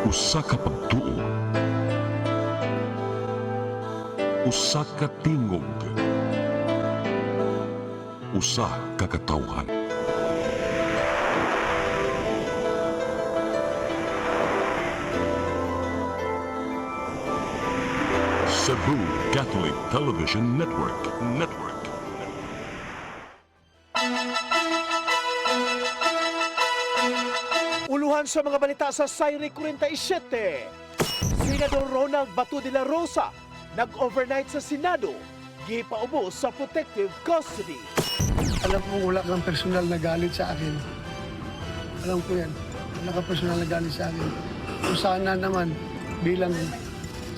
Usa ka pagtuo, usa ka tingog, usa ka katawhan. Cebu Catholic Television Network. Uluhan sa mga balita sa Sayri 47. Senador Ronald Bato de la Rosa nag-overnight sa Senado, gipaubo sa protective custody. Alam ko wala kang personal na galit sa akin. Alam ko yan. Wala kang personal na galit sa akin. Kung sana naman bilang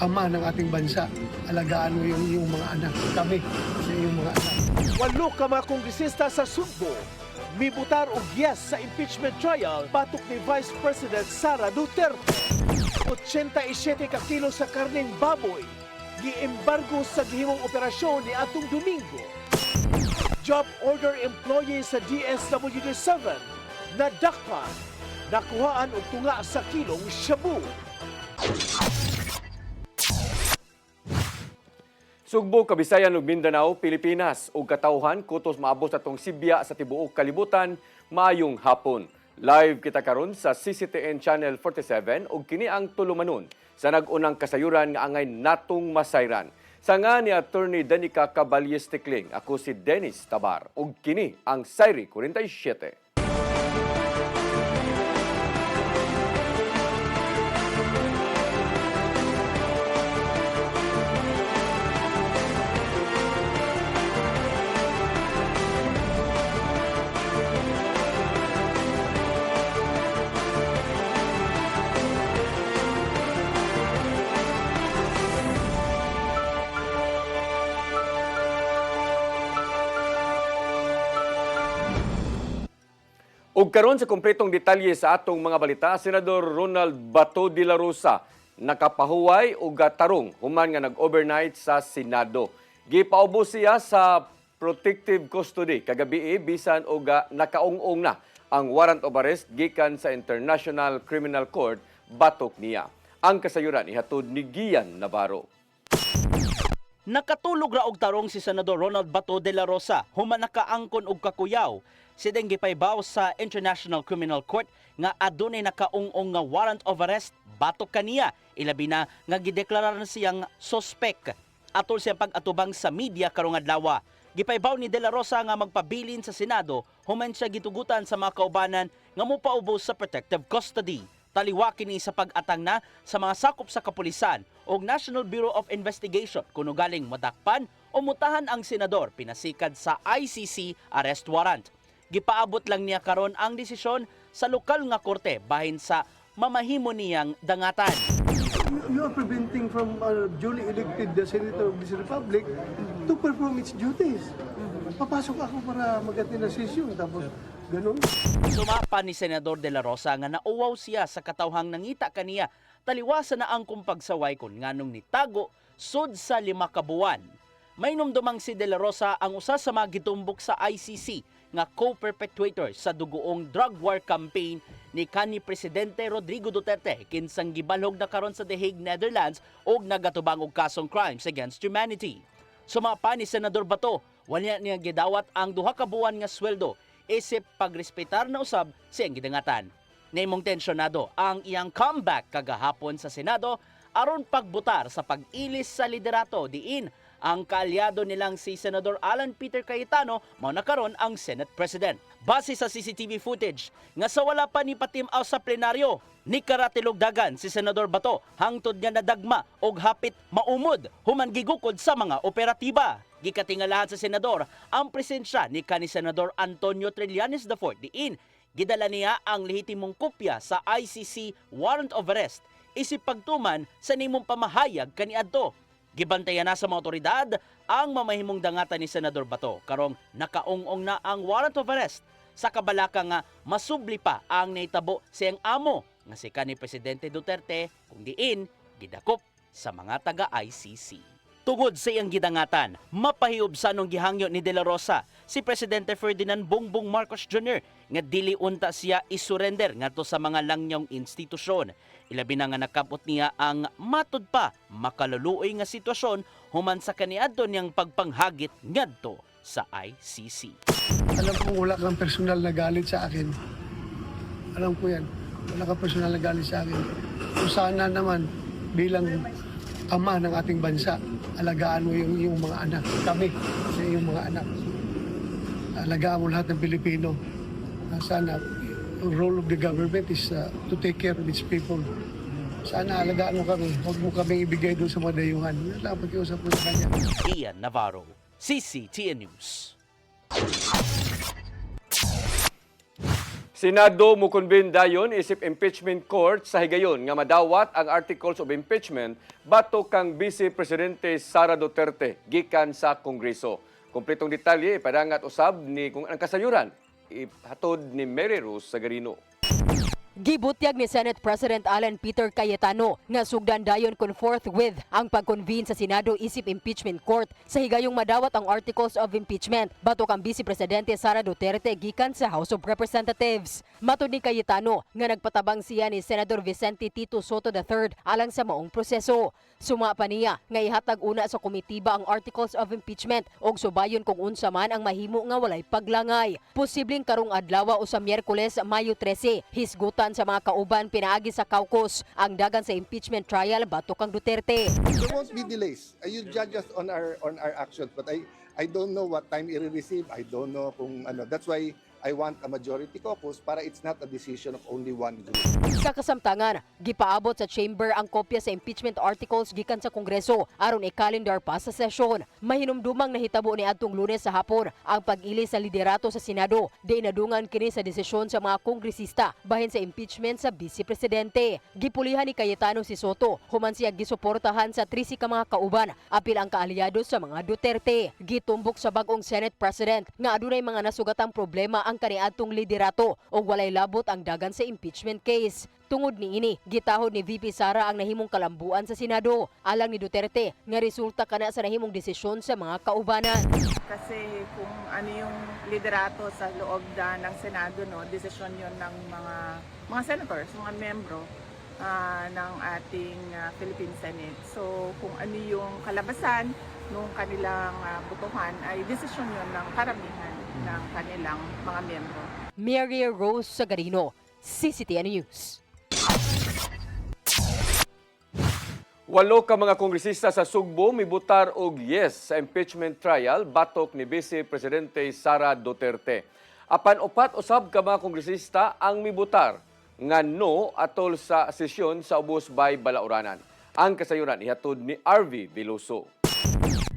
ama ng ating bansa, alagaan mo yung iyong mga anak. Kami sa iyong mga anak. 8 ka mga kongresista sa Sugbo mibutar og yes sa impeachment trial batok ni Vice President Sara Duterte. 87 ka kilo sa karneng baboy gi-embargo sa gihimong operasyon ni atong Domingo. Job order employee sa DSWD7 nadakpan, nakuhaan og tunga sa kilong shabu. Sugbo, Kabisayan ug Mindanao, Pilipinas ug katawhan kutos maabot atong Sibya sa tibuok kalibutan maayong hapon. Live kita karon sa CCTN Channel 47 ug kini ang tulumanon sa nag-unang kasayuran nga angay natong masayran. Sanga ni Attorney Danica Caballes Tikling, ako si Dennis Tabar ug kini ang Sayri 47. Ug karon sa kompletong detalye sa atong mga balita, Senador Ronald Bato de la Rosa nakapahuway og tarong human nga nag-overnight sa Senado. Gipaubo siya sa protective custody kagabi bisan og nakaung-ong na ang warrant of arrest gikan sa International Criminal Court batok niya. Ang kasayuran ihatod ni Gian Navarro. Nakatulog ra og tarong si Senador Ronald Bato de la Rosa human nakaangkon og kakuyaw. Si Deng gipaybaw sa International Criminal Court nga adunay nakaung-ong nga warrant of arrest batok kaniya, ilabi na nga gideklarar siyang sospek. Atol siyang pag-atubang sa media karong adlaw. Gipaybaw ni De La Rosa nga magpabilin sa Senado human siya gitugutan sa mga kaubanan nga mopaubos sa protective custody. Taliwa kini sa pag-atang na sa mga sakop sa kapulisan o National Bureau of Investigation kuno galing madakpan o mutahan ang senador pinasikad sa ICC arrest warrant. Gipaabot lang niya karon ang desisyon sa lokal nga korte bahin sa mamahimo niyang dangatan. You are preventing from duly elected the Senator of this Republic to perform its duties. Papasok ako para mag-attend ng session, tapos ganun. Sumapa ni Senador De La Rosa nga nauwaw siya sa katawhang nangita kaniya taliwasan na ang kumpagsaway kon nganong nitago sud sa 5 ka buwan. May numdumang si De La Rosa ang usa sa mga gitumbok sa ICC nga co-perpetrator sa dugoong drug war campaign ni kanhi Presidente Rodrigo Duterte kinsang gibalhog na karon sa The Hague, Netherlands og nagatubang og kasong crimes against humanity. Sumapa ni Senador Bato, wala niya gidawat ang 2 ka buwan nga sweldo isip pagrespetar na usab siyang gidangatan. Naimong tensyonado ang iyang comeback kagahapon sa Senado aron pagbutar sa pag-ilis sa liderato diin ang kaalyado nilang si Senador Alan Peter Cayetano mao na karon ang Senate President. Base sa CCTV footage nga sa wala pa ni patimaw sa plenaryo, ni karatilugdagan si Senador Bato hangtod nga nadagma og hapit maumod human gigukod sa mga operatiba. Gikatingalahan sa senador ang presensya ni kanhi Senador Antonio Trillanes IV diin gidala niya ang lehitimong kopya sa ICC warrant of arrest isip pagtuman sa nimong pamahayag kaniadto. Gibantayan na sa mga otoridad ang mamahimong dangatan ni Senador Bato karong nakaung-ong na ang warrant of arrest sa kabalaka nga masubli pa ang naitabo siyang amo nga si kanhi Presidente Duterte kung diin gidakop sa mga taga-ICC. Tungod sa iyang gidangatan, mapahiub sa anong gihangyo ni De La Rosa si Presidente Ferdinand Bongbong Marcos Jr. nga dili unta siya isurrender ngadto sa mga langyong institusyon. Ilabi na nga nakabot niya ang matud pa makaluluoy nga sitwasyon human sa kaniadto niyang pagpanghagit ngadto sa ICC. Alam ko wala kang personal na galit sa akin. Alam ko yan. Wala kang personal na galit sa akin. Kung sana naman bilang ama ng ating bansa, alagaan mo yung mga anak. Kami, yung mga anak. Alagaan mo lahat ng Pilipino. Sana, the role of the government is to take care of its people. Sana alagaan mo kami. Huwag mo kami ibigay doon sa mga dayuhan. Yun lang pag-iusap ko sa kanya. Ian Navarro, CCTN News. Senado mukonben dayon isip impeachment court sa higayon nga madawat ang articles of impeachment batok kang Vice Presidente Sara Duterte gikan sa Kongreso. Kompletong detalye ipadangat usab ni kung ang kasayuran ihatod ni Mary Rose Sagarino. Gibutyag ni Senate President Alan Peter Cayetano nga sugdan dayon kon forthwith ang pag-convene sa Senado isip impeachment court sa higayong madawat ang articles of impeachment batok ang Vice Presidente Sara Duterte gikan sa House of Representatives. Matud ni Cayetano nga nagpatabang siya ni Senador Vicente Tito Soto III alang sa maong proseso. Suma pa niya nga ihatag una sa komitiba ang articles of impeachment og subayon kung unsa man ang mahimo nga walay paglangay. Posibleng karong adlaw o sa Miyerkules, Mayo 13, hisgutan sa mga kauban pinaagi sa caucus ang dagan sa impeachment trial batok kang Duterte. There won't be delays. You judge us on our actions, but I don't know what time i-receive. I don't know kung ano. That's why I want a majority caucus para it's not a decision of only one group. Sa kasamtangan, gipaabot sa chamber ang kopya sa impeachment articles gikan sa Kongreso aron i-calendar pa sa sesyon. Mahinumdumang nahitabo ni adtong Lunes sa hapon ang pag-ili sa liderato sa Senado. Di nadungan kini sa desisyon sa mga kongresista bahin sa impeachment sa Vice Presidente. Gipulihan ni Cayetano si Soto human siya gisuportahan sa 13 ka mga kauban apil ang kaalyado sa mga Duterte. Gitumbok sa bag-ong Senate President nga adunay mga nasugatang problema ang kaniadtong liderato o walay labot ang dagan sa impeachment case. Tungod ni ini, gitahod ni VP Sara ang nahimong kalambuan sa Senado. Alang ni Duterte, nga resulta kana sa nahimong desisyon sa mga kaubanan. Kasi kung ano yung liderato sa loob ng Senado, no, desisyon yon ng mga senators, mga membro ng ating Philippine Senate. So kung ano yung kalabasan nung kanilang butuhan ay desisyon yon ng karamihan ng kanilang mga membro. Mary Rose Sagarino, CCTN News. 8 ka mga kongresista sa Sugbo mibutar og yes sa impeachment trial batok ni Vice Presidente Sara Duterte. Apan upat usab ka mga kongresista ang mibutar nga no atol sa sesyon sa ubos bay balauranan. Ang kasayuran ihatod ni RV Veloso.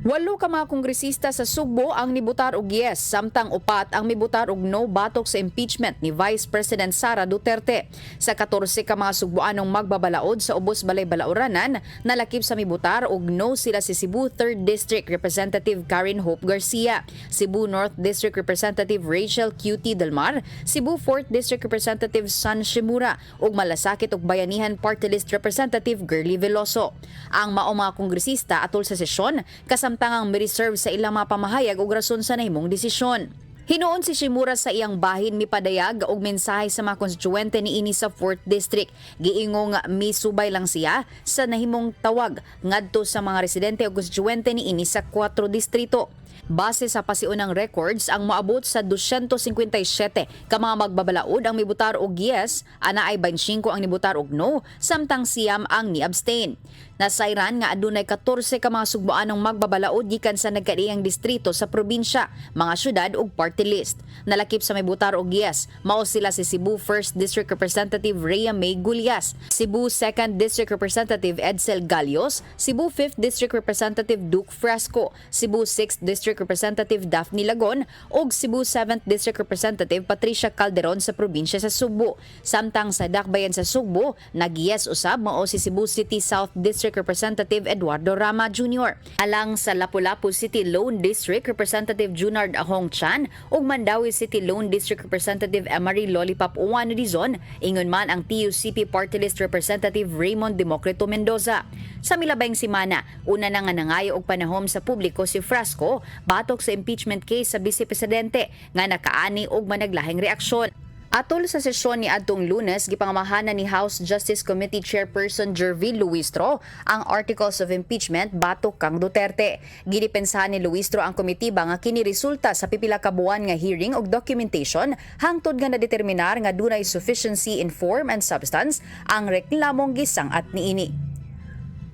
8 ka mga kongresista sa Sugbo ang nibutar og yes, samtang upat ang mibutar og no batok sa impeachment ni Vice President Sara Duterte. Sa 14 ka mga Sugboanong magbabalaod sa ubos balay balauranan, nalakip sa mibutar og no sila si Cebu 3rd District Representative Karen Hope Garcia, Cebu North District Representative Rachel QT Delmar, Cebu 4th District Representative San Shimura ug Malasakit ug Bayanihan Party List Representative Girly Veloso. Ang mao mga kongresista atol sa sesyon kasamtangang mi-reserve sa ilang mga pamahayag ug rason sa nahimong desisyon. Hinuon si Shimura sa iyang bahin mipadayag og mensahe sa mga konstituente niini sa 4th District. Giingong misubay lang siya sa nahimong tawag ngadto sa mga residente ug konstituente niini sa 4 distrito. Base sa pasiunang records, ang moabot sa 257 ka mga magbabalaod ang mibutar og yes, ana ay 25 ang nibutar og no, samtang siyam ang ni-abstain. Nasayran nga adunay 14 ka mga Sugboanong magbabalaod gikan sa nagkadiyang distrito sa probinsya, mga syudad ug party list. Nalakip sa mibutar og yes, mao sila si Cebu 1st District Representative Rhea May Gulyas, Cebu 2nd District Representative Edsel Galios, Cebu 5th District Representative Duke Frasco, Cebu 6th District Representative Daphne Lagon ug Cebu 7th District Representative Patricia Calderon sa probinsya sa Sugbo. Samtang sa dakbayan sa Sugbo, nag-yes usab mao si Cebu City South District Representative Eduardo Rama Jr. Alang sa Lapu-Lapu City Lone District Representative Junard Ahong Chan ug Mandawi City Lone District Representative Emery Lollipop Uwan Rizon, ingon man ang TUCP Party List Representative Raymond Democrito Mendoza. Sa milabayng simana, una na nga nangayo og panahom sa publiko si Frasco batok sa impeachment case sa Vice Presidente nga nakaani og managlahing reaksyon. Atol sa sesyon ni adtong Lunes, gipangamahanan ni House Justice Committee Chairperson Jervil Luistro ang Articles of Impeachment batok kang Duterte. Ginipensahan ni Luistro ang komitiba nga kini resulta sa pipila ka buwan nga hearing og documentation hangtod nga nadeterminar nga dunay sufficiency in form and substance ang reklamong gisang-at niini.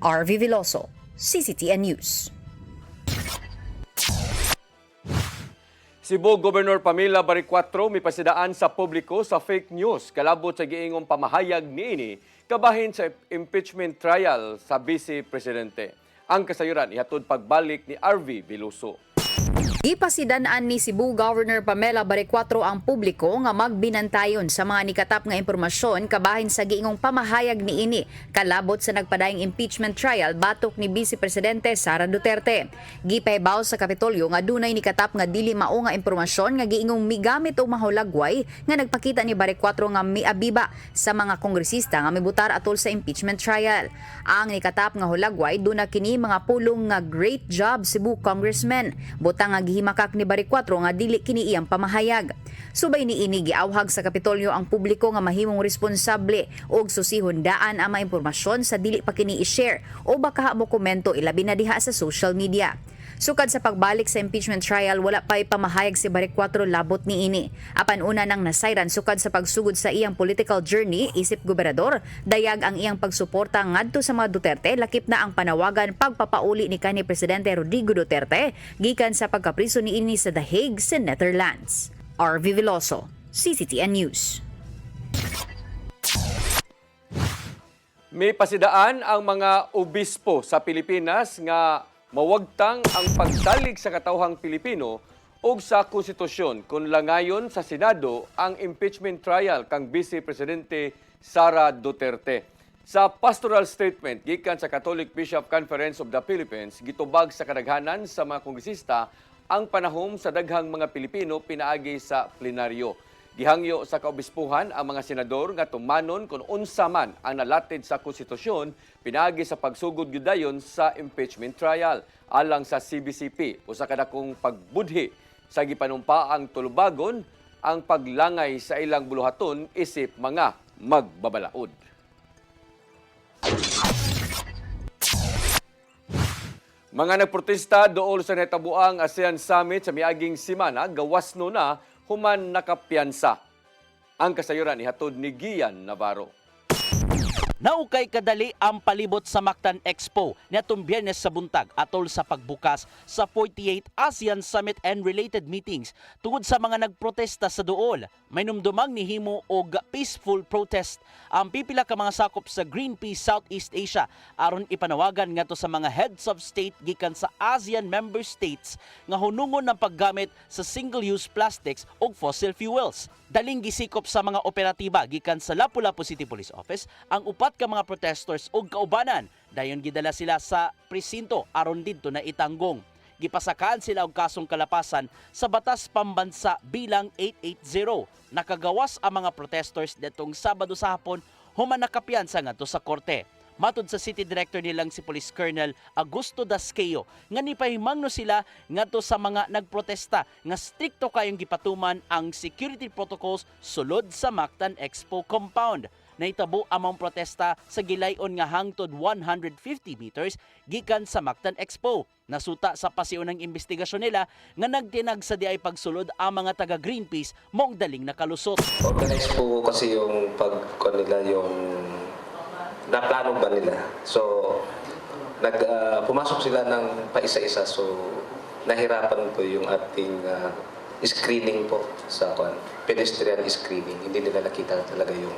RV Veloso, CCTN News. Cebu Governor Pamela Baricuatro mipasidaan sa publiko sa fake news kalabot sa giingong pamahayag niini kabahin sa impeachment trial sa Vice Presidente. Ang kasayuran ihatod pagbalik ni RV Veloso. Ipasidanaan ni Cebu Governor Pamela Baricuatro ang publiko nga magbinantayon sa mga nikatap nga impormasyon kabahin sa giingong pamahayag niini kalabot sa nagpadayong impeachment trial batok ni Vice Presidente Sara Duterte. Gipahibaw sa Kapitolyo nga dunay nikatap nga dili mao nga impormasyon nga giingong migamit og mahulagway nga nagpakita ni Baricuatro nga miabiba sa mga kongresista nga mibutar atol sa impeachment trial. Ang nikatap nga hulagway duna kini mga pulong nga great job Cebu congressmen. Butang nga gihimakak ni Baricuatro nga dili kini iyang pamahayag. Subay niini giawhag sa Kapitolyo ang publiko nga mahimong responsable og susihon daan ang mga impormasyon sa dili pa kini i-share o baka mo komento ilabi na diha sa social media. Sukad sa pagbalik sa impeachment trial, wala pa'y pamahayag si Baricuatro labot niini. Apan una nang nasayran sukad sa pagsugod sa iyang political journey, isip gobernador, dayag ang iyang pagsuporta ngadto sa mga Duterte, lakip na ang panawagan pagpapauli ni kanhi Presidente Rodrigo Duterte gikan sa pagkapriso niini sa The Hague sa Netherlands. RV Veloso, CCTN News. May pasidaan ang mga obispo sa Pilipinas nga mawagtang ang pagsalig sa katawhang Pilipino ug sa konstitusyon kung langayon sa Senado ang impeachment trial kang Vice Presidente Sara Duterte. Sa pastoral statement gikan sa Catholic Bishop Conference of the Philippines, gitubag sa kadaghanan sa mga kongresista ang panahom sa daghang mga Pilipino pinaagi sa plenaryo. Gihangyo sa kaobispuhan ang mga senador nga tumanon kung unsa man ang nalatid sa konstitusyon pinaagi sa pagsugod gyudayon sa impeachment trial alang sa CBCP o sa kadakong pagbudhi sa gipanumpaang tulubagon ang paglangay sa ilang buluhaton isip mga magbabalaod. Mga nagprotesta dool sa nahitabuang ASEAN Summit sa miaging simana gawas no na human nakapiyansa. Ang kasayuran ihatod ni Gian Navarro. Naukay kadali ang palibot sa Mactan Expo niadtong Biyernes sa buntag atol sa pagbukas sa 48th ASEAN Summit and related meetings tungod sa mga nagprotesta sa duol. May numdumang nihimo og peaceful protest ang pipila ka mga sakop sa Greenpeace Southeast Asia aron ipanawagan ngadto sa mga heads of state gikan sa ASEAN member states nga hunungon ng paggamit sa single-use plastics ug fossil fuels. Daling gisikop sa mga operatiba gikan sa Lapu-Lapu City Police Office ang upat ka mga protesters ug kaubanan. Dayon gidala sila sa presinto aron didto na itanggong. Gipasakaan sila og kasong kalapasan sa batas pambansa bilang 880. Nakagawas ang mga protesters detong Sabado sa hapon human nakapiyansa ngadto sa korte. Matod sa City Director nilang si Police Colonel Augusto Dasqueo nga nipahimangno sila ngadto sa mga nagprotesta nga strikto kayong gipatuman ang security protocols sulod sa Mactan Expo compound. Nahitabo ang mga protesta sa gilayon nga hangtod 150 meters gikan sa Mactan Expo. Nasuta sa pasiunang investigasyon nila nga nagtinag sa diay pagsulod ang mga taga Greenpeace moong daling nakalusot. Organize po kasi yung nila yung naplano ba nila. So, pumasok sila ng paisa-isa. So, nahirapan po yung ating screening po sa pedestrian screening. Hindi nila nakita talaga yung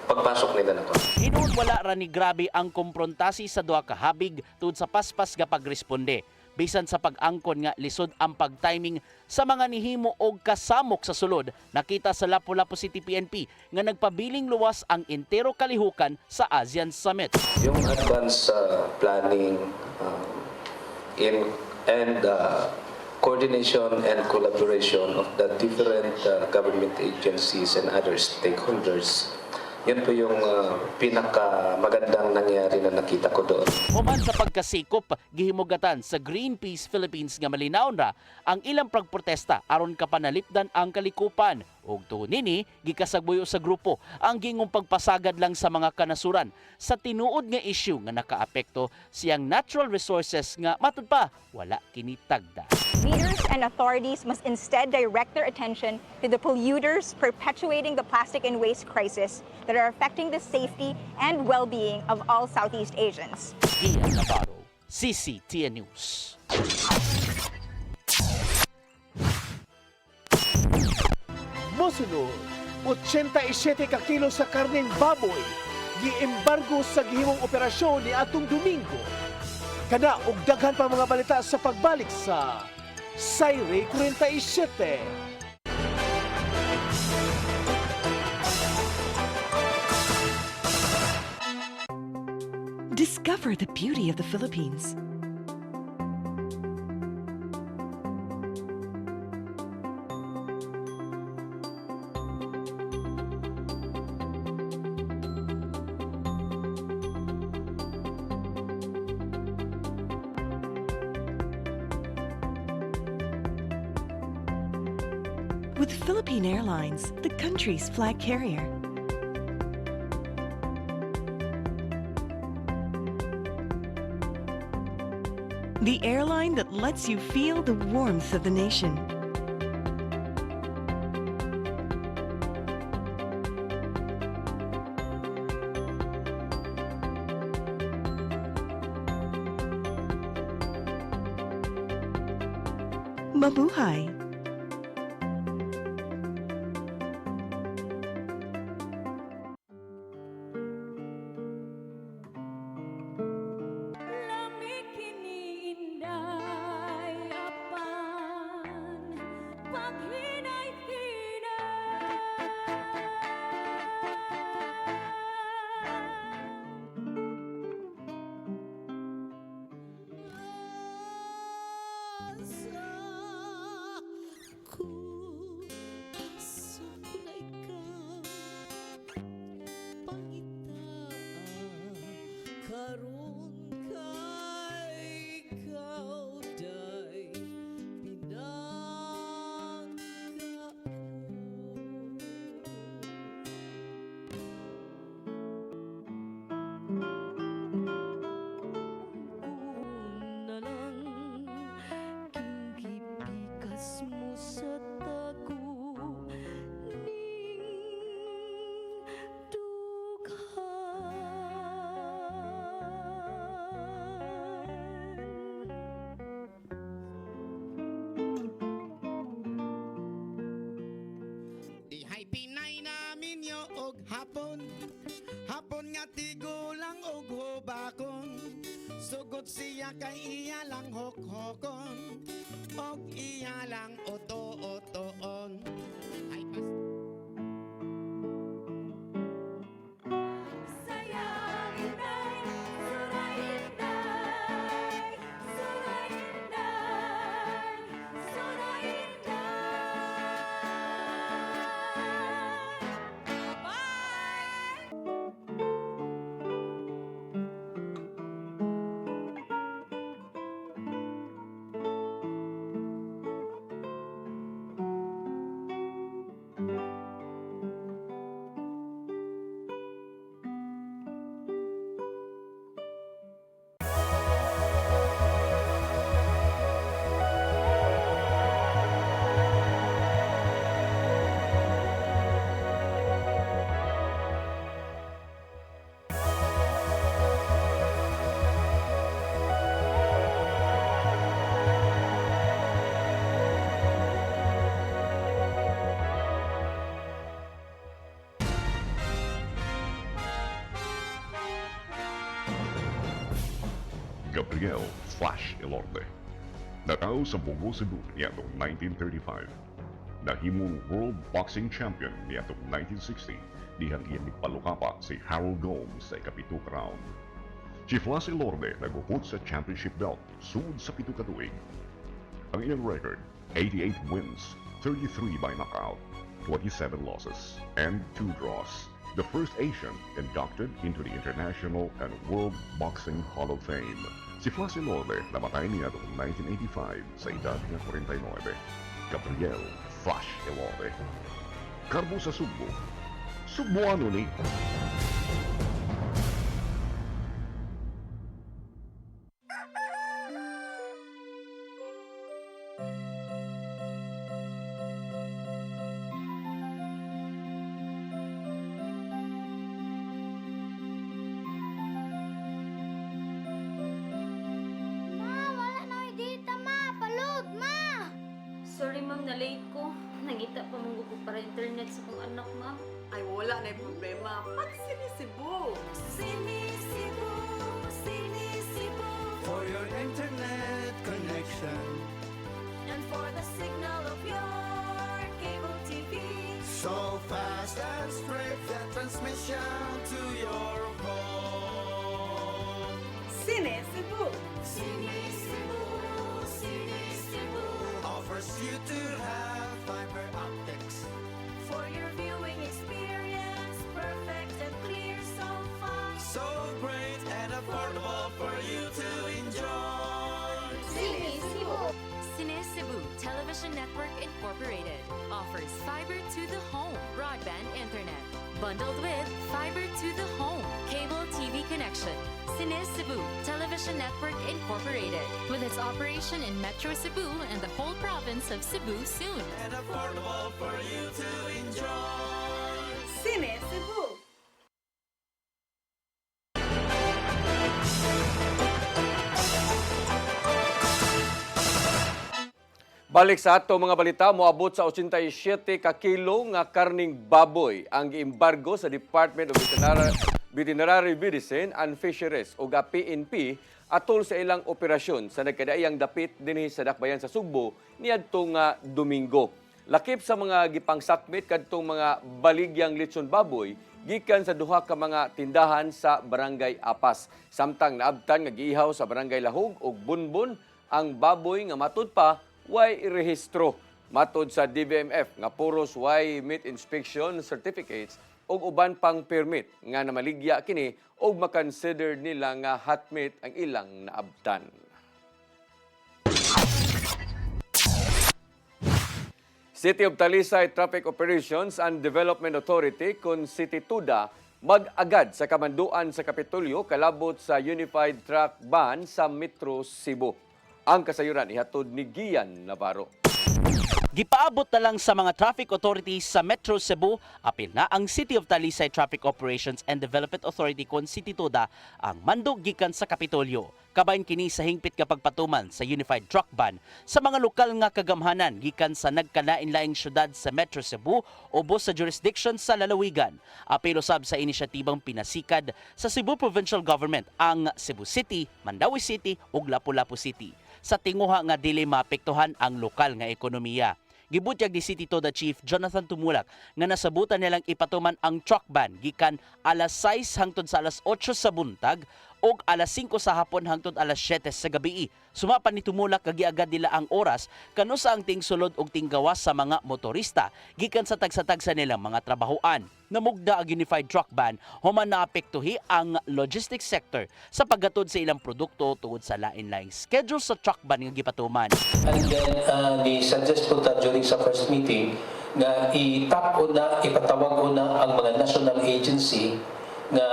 pagpasok nila na po. Hinuon wala ra ni grabe ang komprontasi sa duha ka habig tungod sa paspas nga pagresponde. Bisan sa pag-angkon nga lisod ang pag-timing sa mga nihimo og kasamok sa sulod, nakita sa Lapu-Lapu City PNP nga nagpabiling luwas ang entero kalihukan sa ASEAN Summit. Yung advance planning and coordination and collaboration of the different government agencies and other stakeholders, yun po yung pinakamagandang nangyari na nakita ko doon. Human sa pagkasikop, gihimugatan sa Greenpeace Philippines nga malinaw ra ang ilang pagprotesta aron kapanalipdan ang kalikupan. Ug tuon nini, gikasagbuyo sa grupo ang gingong pagpasagad lang sa mga kanasuran sa tinuod nga issue nga nakaapekto siyang natural resources nga matud pa wala kini tagda. Leaders and authorities must instead direct their attention to the polluters perpetuating the plastic and waste crisis that are affecting the safety and well-being of all Southeast Asians. Ian Navarro, CCTN News. Mosunod, 87 ka kilo sa karneng baboy gi-embargo sa gihimong operasyon ni atong Domingo. Kana og daghan pa mga balita sa pagbalik sa Sayre 47. Discover the beauty of the Philippines. With Philippine Airlines, the country's flag carrier. The airline that lets you feel the warmth of the nation. Mabuhay! Pinay namin yo og hapon nga tigulang og hubakon sugot siya kay iya lang hokhokon og iya lang oto-otoon ay Gabriel Flash Elorde. Natao sa Bugo, Cebu niadtong 1935. Nahimong World Boxing Champion niadtong 1960 dihang iya nagpalukapa si Harold Gomes sa ikapito ka round. Si Flash Elorde nagupot sa championship belt sud sa pito ka tuig. Ang iyang record, 88 wins, 33 by knockout, 27 losses, and 2 draws. the first Asian inducted into the International and World Boxing Hall of Fame. Si Flas Elorde namatay niya noong 1985 sa edad ng 49. Gabriel Flash Elorde. Karbo sa Sugbo. Sugboano ni. Sorry ma'am, na-late ko. Nangita pa mong gusto para internet sa kong anak ma'am. Ay, wala na yung problema. Pag sinisibo. Sinisibo, sinisibo. For your internet connection. And for the signal of your cable TV. So fast and straight the transmission to your phone. Sinisibo. Sinisibo, sinisibo. Offers you to have fiber optics. For your viewing experience, perfect and clear so fast. So great and affordable for you to enjoy. Sinisibo. Cine Cebu Television Network Incorporated offers fiber to the home broadband internet bundled with fiber to the home cable TV connection. Cine Cebu Television Network Incorporated with its operation in Metro Cebu and the whole province of Cebu soon. And affordable for you to enjoy. Sinisibo. Balik sa ato mga balita, moabot sa 87 ka kilo nga karning baboy ang giembargo sa Department of Veterinary Medicine and Fisheries o PNP atol sa ilang operasyon sa nagkadaiyang dapit dinhi sa dakbayan sa Sugbo niadtong Domingo. Lakip sa mga gipangsakmit kadtong mga baligyang litson baboy gikan sa duha ka mga tindahan sa Barangay Apas. Samtang naabtan nga giihaw sa Barangay Lahog ug Bunbun ang baboy nga matud pa way irehistro. Matod sa DBMF nga puros way meat inspection certificates ug uban pang permit nga namaligya kini ug makonsider nila nga hot meat ang ilang naabtan. City of Talisay Traffic Operations and Development Authority kun City Tuda mag-agad sa kamanduan sa Kapitolyo kalabot sa Unified Truck Ban sa Metro Cebu. Ang kasayuran ihatod ni Gian Navarro. Gipaabot na lang sa mga traffic authorities sa Metro Cebu, apil na ang City of Talisay Traffic Operations and Development Authority kon City Tuda ang mandog gikan sa Kapitolyo. Kabayn kini sa hingpit nga pagpatuman sa Unified Truck Ban sa mga lokal nga kagamhanan gikan sa nagkalain-laing syudad sa Metro Cebu ubos sa jurisdiction sa lalawigan. Apil usab sa inisyatibang pinasikad sa Cebu Provincial Government ang Cebu City, Mandawi City ug Lapu-Lapu City. Sa tinguha nga dili maapektuhan ang lokal nga ekonomiya. Gibutyag ni City Tuda Chief Jonathan Tumulak nga nasabutan nilang ipatuman ang truck ban gikan alas 6 hangtod sa alas 8 sa buntag ug alas 5 sa hapon hangtod alas 7 sa gabi. Sumapan ni Tumulak kagiagad nila ang oras kanusa ang tingsulod ug tinggawas sa mga motorista gikan sa tagsa-tag sa nilang mga trabahoan. Namugda ang Unified Truck Ban human naapektuhi ang logistics sector sa paggatod sa ilang produkto tungod sa lain-laing schedule sa truck ban nga gipatuman. And then, ni-suggest po ta during sa first meeting na ipatawag una ang mga national agency na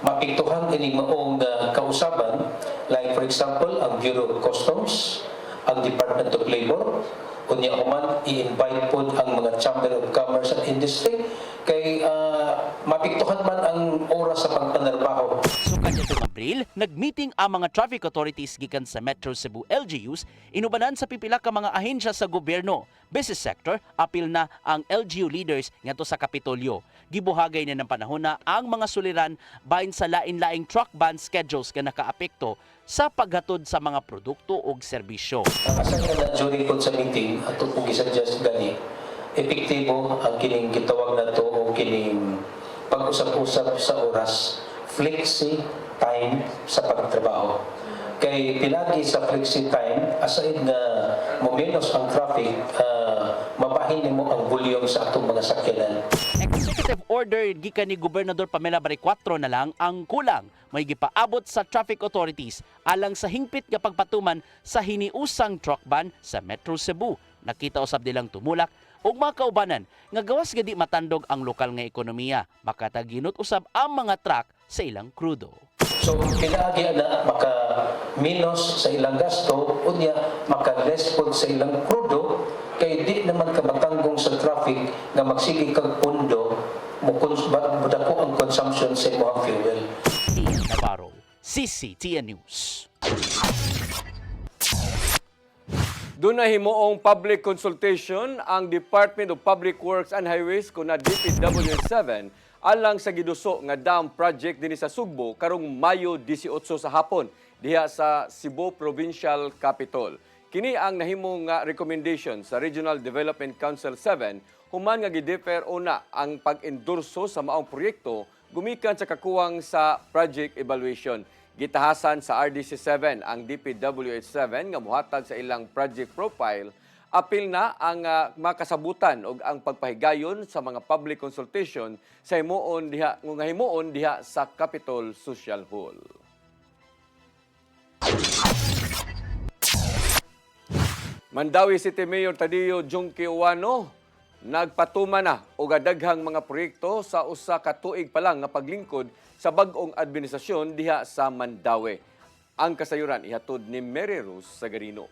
mapiktuhan ining maong kausaban, like for example, ang Bureau of Customs, ang Department of Labor, kunya human i-invite po ang mga Chamber of Commerce and Industry kay mapiktuhan man ang oras sa pagpanarbaho. So kanyatong Abril, nagmeeting ang mga traffic authorities gikan sa Metro Cebu LGUs inubanan sa pipila ka mga ahensya sa gobyerno, business sector, apil na ang LGU leaders ngadto sa Kapitolyo. Gibuhagay na ng panahon na ang mga suliran bahin sa lain-laing truck ban schedules nga nakaapekto sa paghatod sa mga produkto o serbisyo. Asa na during po sa meeting, ato kong gisuggest gani, epektibo ang kining gitawag na to o kining pag-usap-usap sa oras, flexi time sa pagtrabaho. Kay pinagi sa flexi time, aside na momentos ang traffic, mabahin nimo ang volume sa atong mga sakyanan. Executive order gikan ni Gobernador Pamela Baricuatro na lang ang kulang may gipaabot sa traffic authorities alang sa hingpit nga pagpatuman sa hiniusang truck ban sa Metro Cebu. Nakita usab nilang tumulak ug mga kaubanan nga gawas gadi matandog ang lokal nga ekonomiya, makataginot usab ang mga truck sa ilang krudo. So, kinaagi na maka-minus sa ilang gasto, unya maka-less po sa ilang krudo, kay di naman ka matanggong sa traffic na magsige kag pundo, mudako ang consumption sa imong fuel. Ian Navarro, CCTN News. Doon na himoong public consultation ang Department of Public Works and Highways kuna DPW7 alang sa giduso nga dam project dinhi sa Sugbo karong Mayo 18 sa hapon diha sa Cebu Provincial Capital. Kini ang nahimong nga recommendation sa Regional Development Council 7 human nga gidefer una ang pag-endorso sa maong proyekto gumikan sa kakuwang sa project evaluation. Gitahasan sa RDC7 ang DPWH7 nga muhatag sa ilang project profile. Apil na ang makasabutan o ang pagpahigayon sa mga public consultation sa himuon diha sa Capitol Social Hall. Mandawi City Mayor Tadio Junque Uwano nagpatuma na og daghang mga proyekto sa usa ka tuig pa lang nga paglingkod sa bag-ong administrasyon diha sa Mandawi. Ang kasayuran ihatod ni Mary Rose Sagarino.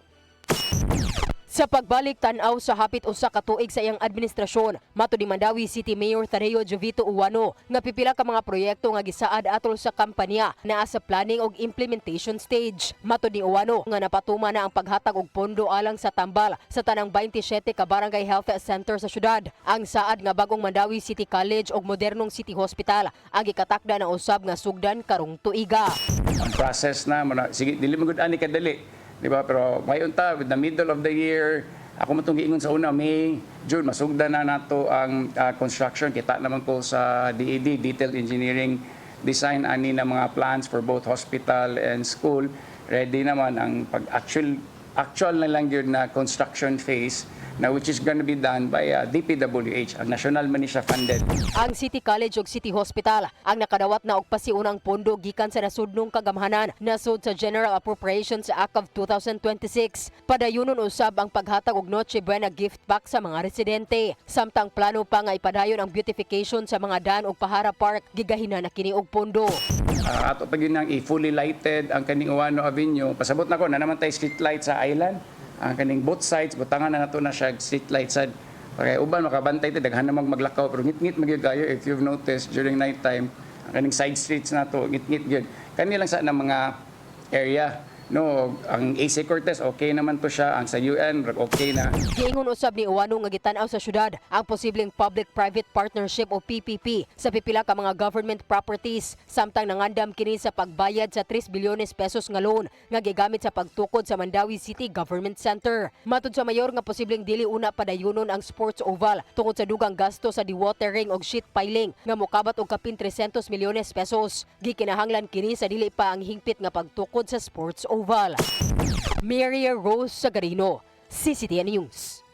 Sa pagbalik tan-aw sa hapit usa ka tuig sa iyang administrasyon, matud ni Mandawi City Mayor Tadeo Jovito Uwano nga pipila ka mga proyekto nga gisaad atol sa kampanya naa sa planning ug implementation stage. Matud ni Uwano nga napatuma na ang paghatag og pondo alang sa tambal sa tanang 27 ka barangay health center sa syudad. Ang saad nga bagong Mandawi City College ug modernong City Hospital ang gikatakda na usab nga sugdan karong tuiga. Ang process na sige dili magud ani kadali. Diba? Pero may unta, with the middle of the year, ako matong giingon sa una, May, June, masugdan na nato ang construction. Kita naman po sa DED, Detailed Engineering Design, ani na mga plans for both hospital and school. Ready naman ang actual na lang yun na construction phase na which is going to be done by DPWH, ang national man siya funded. Ang City College ug City Hospital ang nakadawat na og pasiunang pondo gikan sa nasudnong kagamhanan nasud sa General Appropriations Act of 2026. Padayunon usab ang paghatag og Noche Buena gift pack sa mga residente. Samtang plano pa nga ipadayon ang beautification sa mga daan ug Pahara Park, gigahina na kini og pondo. Ato pa gyud nang i-fully lighted ang kaning Uwano Avenue. Pasabot na ko na naman tay street light sa island. Ang kaning both sides butangan na nato na siya street light sad kay uban makabantay ti daghan na maglakaw pero ngit-ngit magyud kayo if you've noticed during night time ang kaning side streets nato ngit-ngit gyud kani lang sa na mga area no ang AC Cortez okay naman to siya ang sa UN okay na. Giingon usab ni Uwano nga gitanaw sa syudad ang posibleng public-private partnership o PPP sa pipila ka mga government properties samtang nangandam kini sa pagbayad sa 3 bilyones pesos nga loan nga gigamit sa pagtukod sa Mandawi City Government Center. Matud sa mayor nga posibleng dili una padayunon ang sports oval tungod sa dugang gasto sa dewatering og sheet piling nga mokabat og kapin 300 milyones pesos. Gikinahanglan kini sa dili pa ang hingpit nga pagtukod sa sports oval. Mary Rose Sagarino, CCTN News.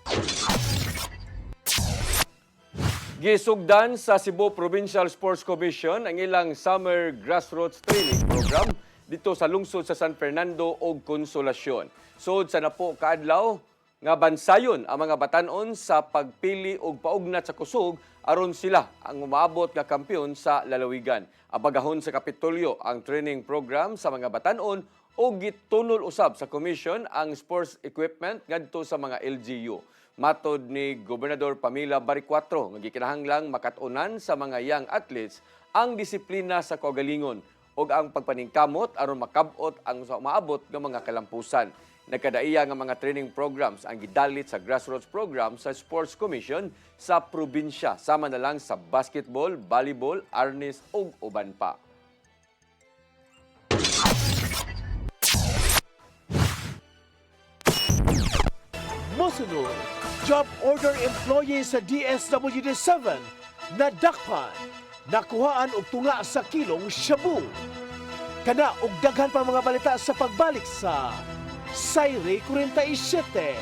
Gisugdan sa Cebu Provincial Sports Commission ang ilang Summer Grassroots Training Program dito sa lungsod sa San Fernando ug Consolacion. Sud sa napo kaadlaw nga bansayon ang mga batan-on sa pagpili og paugnat sa kusog aron sila ang umaabot nga kampiyon sa lalawigan. Abagahon sa Kapitolyo ang training program sa mga batan-on o gitunol usab sa commission ang sports equipment ngadto sa mga LGU. Matod ni Gobernador Pamela Baricuatro nga gikinahanglang makatunan sa mga young athletes ang disiplina sa kaugalingon ug ang pagpaningkamot aron makabot ang maabot nga mga kalampusan. Nagkadaiya nga mga training programs ang gidalit sa grassroots program sa Sports Commission sa probinsya sama na lang sa basketball, volleyball, arnis ug uban pa. Mosunod, job order employee sa DSWD7 na dakpan, nakuhaan og tunga sa kilong shabu. Kana og daghan pa mga balita sa pagbalik sa Sayre 47.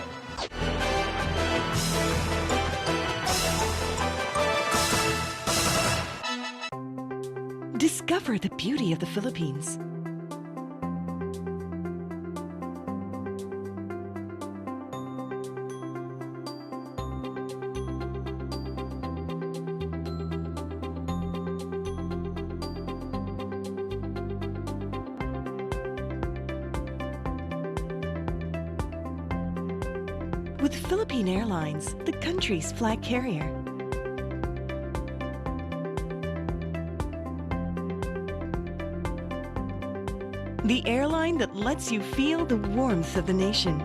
Discover the beauty of the Philippines. With Philippine Airlines, the country's flag carrier. The airline that lets you feel the warmth of the nation.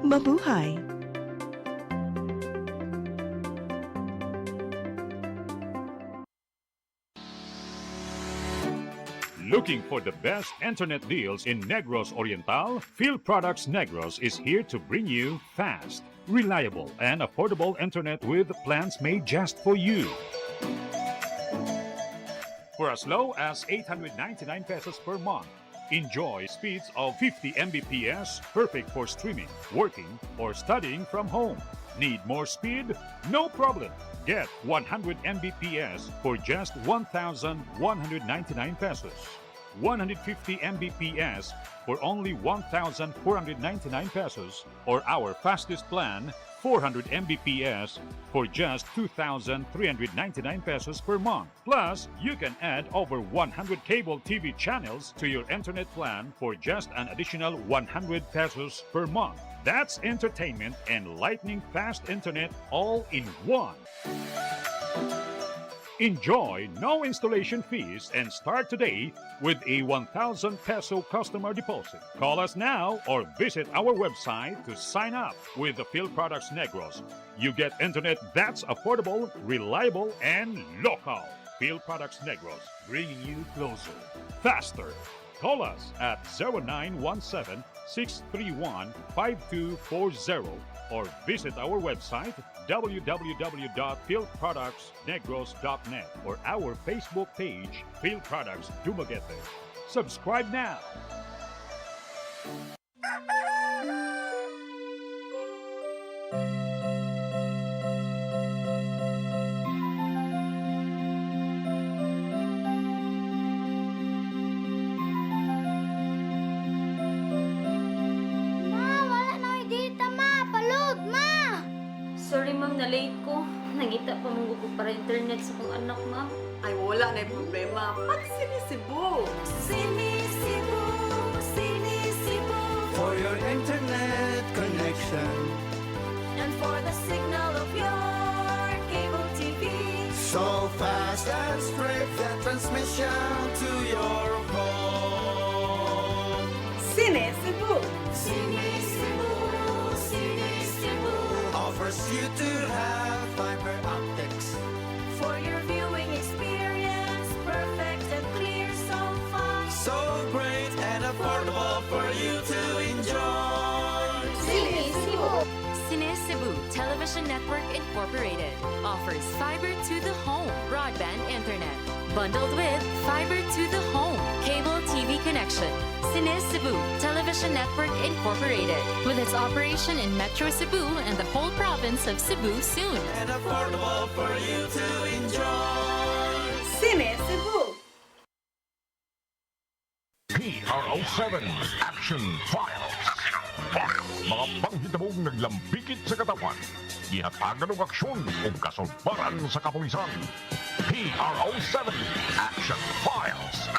Mabuhay! Looking for the best internet deals in Negros Oriental? Field Products Negros is here to bring you fast, reliable, and affordable internet with plans made just for you. For as low as 899 pesos per month, enjoy speeds of 50 Mbps, perfect for streaming, working, or studying from home. Need more speed? No problem. Get 100 Mbps for just 1,199 pesos. 150 Mbps for only 1,499 pesos, or our fastest plan, 400 Mbps for just 2,399 pesos per month. Plus, you can add over 100 cable TV channels to your internet plan for just an additional 100 pesos per month. That's entertainment and lightning fast internet all in one. Enjoy no installation fees and start today with a 1,000 peso customer deposit. Call us now or visit our website to sign up with the Field Products Negros. You get internet that's affordable, reliable, and local. Field Products Negros, bringing you closer, faster. Call us at 0917-631-5240 or visit our website www.fieldproductsnegros.net or our Facebook page, Field Products Dumaguete. Subscribe now. Sorry ma'am, na-late ko. Nangita pa mong ko para internet sa kong anak, ma'am. Ay, wala na problema. Pag sinisibo. Sinisibo, sinisibo. For your internet connection. And for the signal of your cable TV. So fast and straight the transmission to your home. Sinisibo. Sinisibo, sinisibo. Offers you to have fiber optics. For your viewing experience, perfect and clear so far. So great and affordable for you to enjoy. Cine Cebu Television Network Incorporated offers fiber to the home broadband internet bundled with fiber to the home cable TV connection. Cine Cebu Television Network Incorporated with its operation in Metro Cebu and the whole province of Cebu soon. And affordable for you to enjoy. Cine Cebu. PRO7 Action Files. Mga panghitabong naglambikit sa katawan, ihatagan ng aksyon o kasulbaran sa kapulisan. PRO7 Action Files.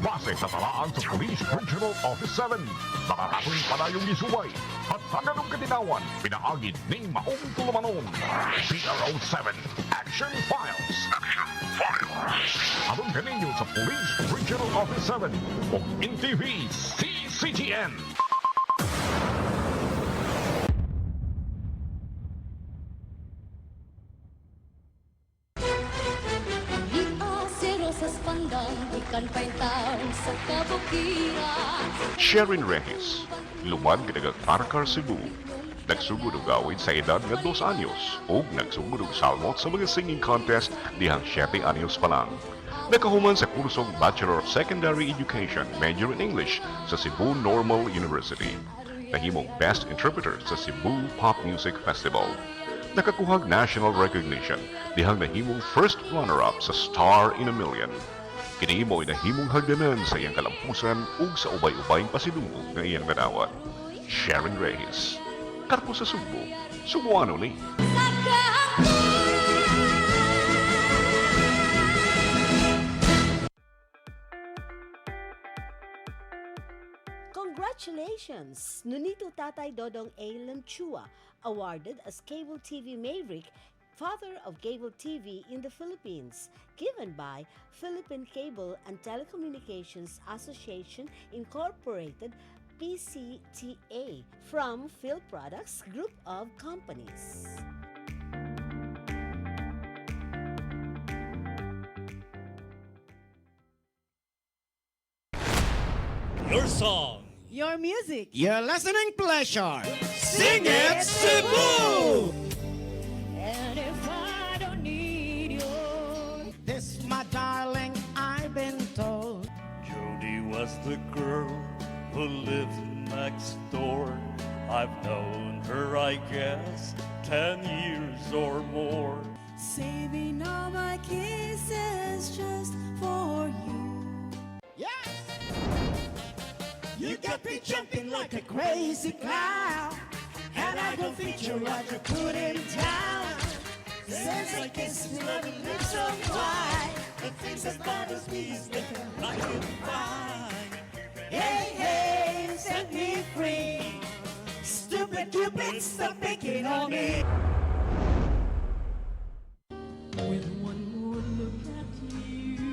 Base sa talaan sa Police Regional Office 7, nakakatuloy padayong isubay at taganong katinawan, pinaagid ng maong tulumanon. PRO7 Action Files. Abang kaninyo sa Police Regional Office 7 o NTV CCTN. Sherin Reyes, lumad kinagang Parcar Cebu. Nagsugod og awit sa edad nga 2 anyos o nagsugod og salmot sa mga singing contest dihang 7 anyos pa lang. Nakahuman sa kursong Bachelor of Secondary Education, major in English sa Cebu Normal University. Nahimong Best Interpreter sa Cebu Pop Music Festival. Nakakuhag national recognition dihang nahimong first runner-up sa Star in a Million. Kini mo'y nahimong hagdanan sa iyang kalampusan ug sa ubay-ubayng pasidungog ng iyang nadawat. Sharon Reyes. Karpo sa Subo. Subuano ni. Congratulations! Nunito Tatay Dodong A. Lanchua, awarded as Cable TV Maverick, Father of Cable TV in the Philippines, given by Philippine Cable and Telecommunications Association Incorporated, PCTA, from Phil Products Group of Companies. Your song, Your music. your listening pleasure. Sing it, Cebu! And if I don't need you, this, my darling, I've been told. Jody was the girl who lived next door. I've known her, I guess, 10 years or more. Saving all my kisses just for you. You got me jumping like a crazy clown, and I don't think you're right to put him down. Since I kiss me, my lips are wide, the things that bothers me is looking like you're fine. Hey, hey, set me free. Stupid Cupid, stop picking on me. With one more look at you,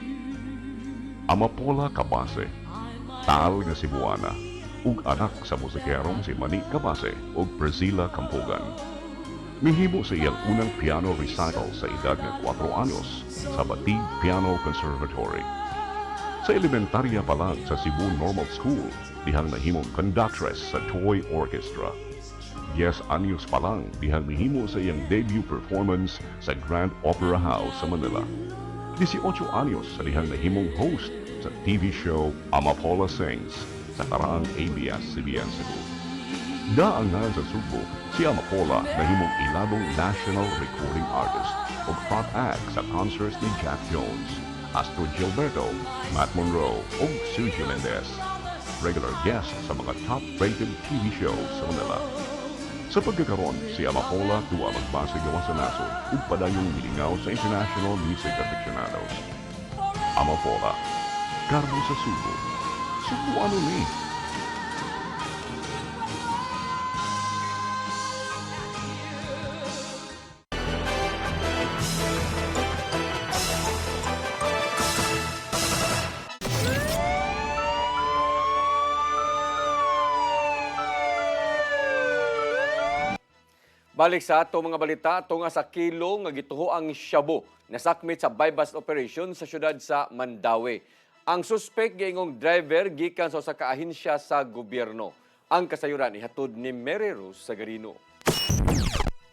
Amapola Cabase. Taal nga Cebuana, ug anak sa musikerong si Mani Cabase ug Priscilla Campogan. Mihimo sa iyang unang piano recital sa edad ng 4 anyos sa Batig Piano Conservatory. Sa elementarya pa lang sa Cebu Normal School, dihang nahimong conductress sa Toy Orchestra. 10 anyos pa lang dihang mihimo sa iyang debut performance sa Grand Opera House sa Manila. 18 anyos sa dihang nahimong host sa TV show Amapola Sings sa karaang ABS-CBN Cebu. Daangan sa Subo, si Amapola nahimong ilabong national recording artist o front act sa concerts ni Jack Jones, Astro Gilberto, Matt Monroe o Sergio Mendez. Regular guest sa mga top-rated TV shows sa Manila. Sa pagkakaroon, si Amapola tuwa magbase gawa sa nasod ug padayong milingaw sa international music aficionados. Amapola. Karbo sa Subo. Subuano ni. Balik sa ato mga balita, tunga sa kilo nga gituho ang shabu nasakmit sa buy-bust operation sa syudad sa Mandawi. Ang suspect giingong driver gikan sa kaahinsya sa gobyerno. Ang kasayuran ihatod ni Mary Rose Sagarino.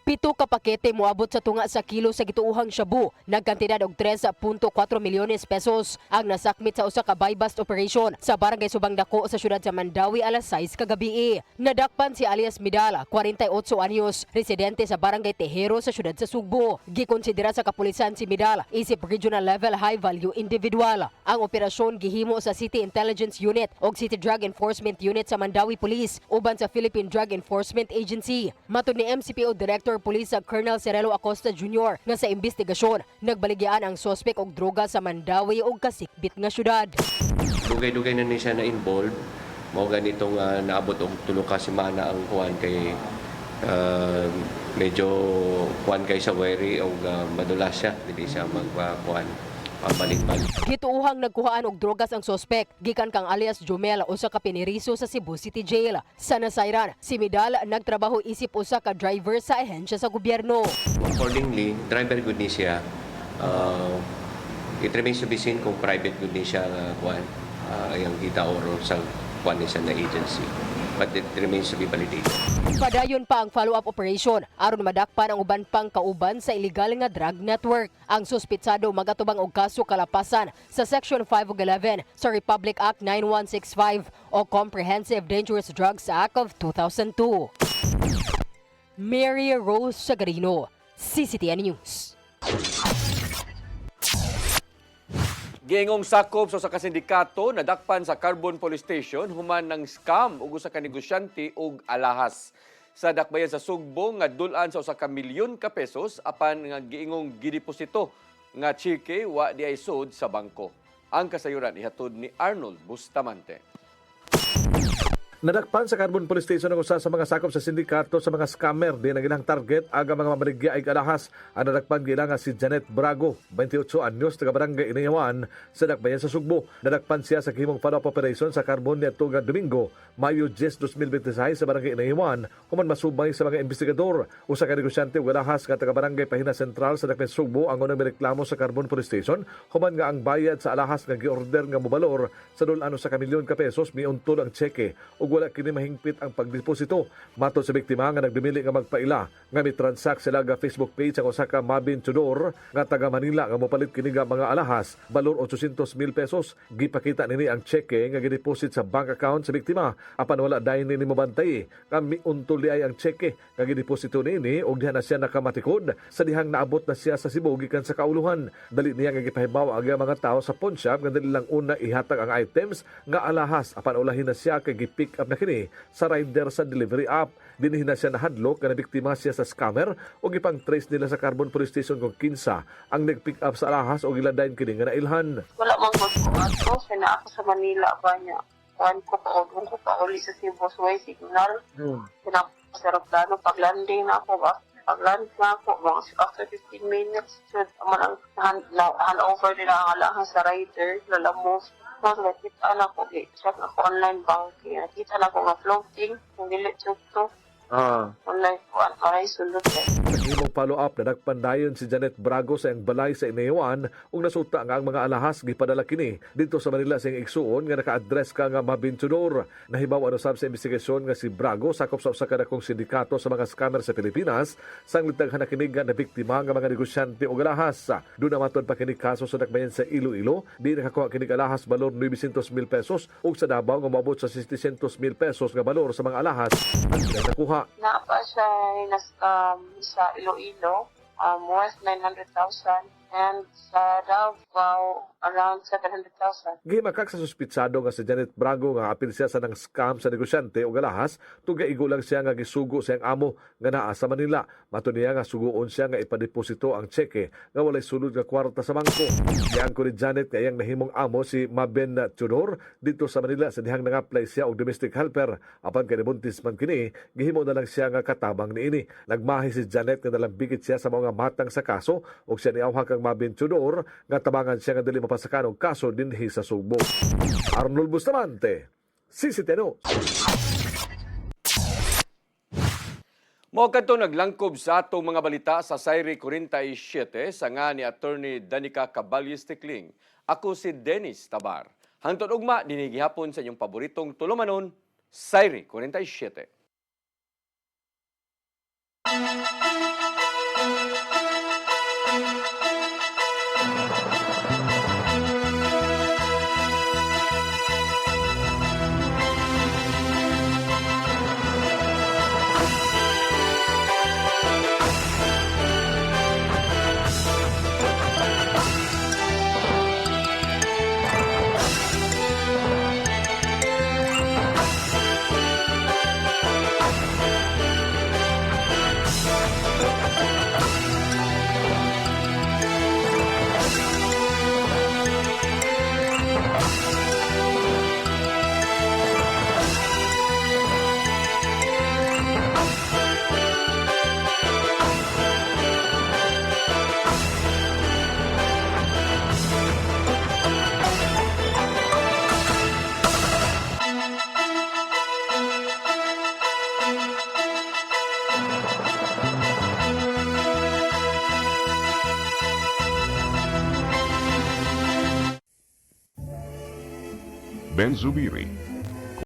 7 ka pakete moabot sa tunga sa kilo sa gituuhang shabu, nagkantidad og 3.4 milyones pesos ang nasakmit sa usa ka buy-bust operation sa barangay Subang Dako sa syudad sa Mandawi alas 6 kagabi. Nadakpan si alias Midala, 48 anyos, residente sa barangay Tejero sa syudad sa Sugbo. Gikonsidera sa kapulisan si Midala isip regional level high value individual. Ang operasyon gihimo sa City Intelligence Unit o City Drug Enforcement Unit sa Mandawi Police uban sa Philippine Drug Enforcement Agency. Matud ni MCPO Director Police Colonel Cirelo Acosta Jr. nga sa investigasyon, nagbaligyan ang sospek og droga sa Mandawi ug kasikbit nga syudad. Dugay-dugay na ni siya na-involved. Mao ganitong naabot og 3 ka semana ang kuan kay medyo kuan kay sa wary og madulas siya, dili siya magkuan pabalik-balik. Gituuhang nagkuhaan og drogas ang sospek gikan kang alias Jomel usa ka piniriso sa Cebu City Jail. Sa nasayran, si Midal nagtrabaho isip usa ka driver sa ahensya sa gobyerno. Accordingly, driver good ni siya. It remains to be seen kung private good ni siya kuan yang kita oro sa kuan ni siya na agency. but it remains to be validated. Padayon pa ang follow-up operation aron madakpan ang uban pang kauban sa illegal nga drug network. Ang suspitsado magatubang og kaso kalapasan sa Section 5 ug 11 sa Republic Act 9165 o Comprehensive Dangerous Drugs Act of 2002. Mary Rose Sagarino, CCTN News. Giingong sakop sa kasindikato nadakpan sa Carbon Police Station human ng scam ug usa ka negosyante og alahas. Sa dakbayan sa Sugbo nga dulan sa usa ka milyon ka pesos apan nga giingong gideposito nga cheque wa di ay sud sa bangko. Ang kasayuran ihatod ni Arnold Bustamante. Nadakpan sa Carbon Police Station ang usa sa mga sakop sa sindikato sa mga scammer di nagilang target aga mga mamarigya ay alahas. Ang nadakpan gila nga si Janet Brago, 28 anyos, taga Barangay Inayawan sa dakbayan sa Sugbo. Nadakpan siya sa gihimong follow-up operation sa Carbon niadto nga Domingo, Mayo 10, 2026 sa Barangay Inayawan human masubay sa mga investigador. Usa ka negosyante ug alahas nga taga Barangay Pahina Central sa dakbayan Sugbo ang unang mireklamo sa Carbon Police Station human nga ang bayad sa alahas nga giorder nga mobalor sa dulan sa ka milyon ka pesos miuntol ang cheque ug wala kini mahingpit ang pagdeposito. Matod sa biktima nga nagdumili nga magpaila nga mi-transact sila nga Facebook page ang usa ka Mabin Tudor nga taga Manila nga mopalit kini nga mga alahas balor 800,000 pesos. Gipakita nini ang cheque nga gideposit sa bank account sa biktima apan wala dayon nini mabantay nga miuntol di ay ang cheque nga gideposito nini ug diha na siya nakamatikod sa dihang naabot na siya sa Cebu gikan sa kauluhan. Dali niya nga gipahibaw ang mga tao sa pawn shop nga dali lang una ihatag ang items nga alahas apan ulahin na siya kay gi-pick up na kini sa rider sa delivery app. Dinhi na siya nahadlok nga nabiktima siya sa scammer o gipang trace nila sa Carbon Police Station kung kinsa ang nag-pick up sa alahas o giladayon kini nga nailhan. Wala mang magkuato, sina ako sa Manila ba niya. Kuhan ko pa uli sa Cebu Suway Signal. Pinapos sa aeroplano, pag-landing na ako ba? Pag-land na ako, after 15 minutes, naman ang hand-over nila ang alahas sa rider, lalamove. Mas nakita na ko, check ako online banking. Nakita na ko nga floating, kung dili to. Online ko, aray sulod eh. Nagimong follow-up na nagpandayon si Janet Brago sa iyang balay sa Inayawan ug nasuta nga ang mga alahas gipadala kini dito sa Manila sa iyang igsuon nga naka-address ka nga Mabin Tudor. Nahibaw ano sab sa investigasyon nga si Brago sakop sa usa ka dakong sindikato sa mga scammer sa Pilipinas sang litaghan na kini nga nabiktima nga mga negosyante og alahas. Doon na matod pa kini kaso sa dakbayan sa Iloilo, di nakakuha kini alahas balor 900,000 pesos ug sa Davao nga moabot sa 600,000 pesos nga balor sa mga alahas ang nakuha. Napa siya sa Iloilo, worth 900,000 and sa Davao around 700,000. Gihimakak sa suspitsado nga si Janet Brago nga apil siya sa nang scam sa negosyante o alahas, tugaigo lang siya nga gisugo sa iyang amo nga naa sa Manila. Mato niya nga suguon siya nga ipadeposito ang cheque nga walay sulod nga kwarta sa bangko. Diyan ko ni Janet nga iyang nahimong amo si Mabin Tudor dito sa Manila sa dihang nang-apply siya og domestic helper. Apan kay buntis man kini, gihimo na lang siya nga katabang niini. Nagmahi si Janet nga nalambigit siya sa mga matang sa kaso ug siya niawhag kang Mabin Tudor nga tabangan siya nga dili mapasakan og kaso dinhi sa Sugbo. Arnold Bustamante, CCTN. Mao kadto naglangkob sa atong mga balita sa Sayri 47 sa nga ni Attorney Danica Caballes Tikling. Ako si Dennis Tabar. Hangtod ugma dinhi gihapon sa inyong paboritong tulumanon, Sayri 47. Ben Zubiri,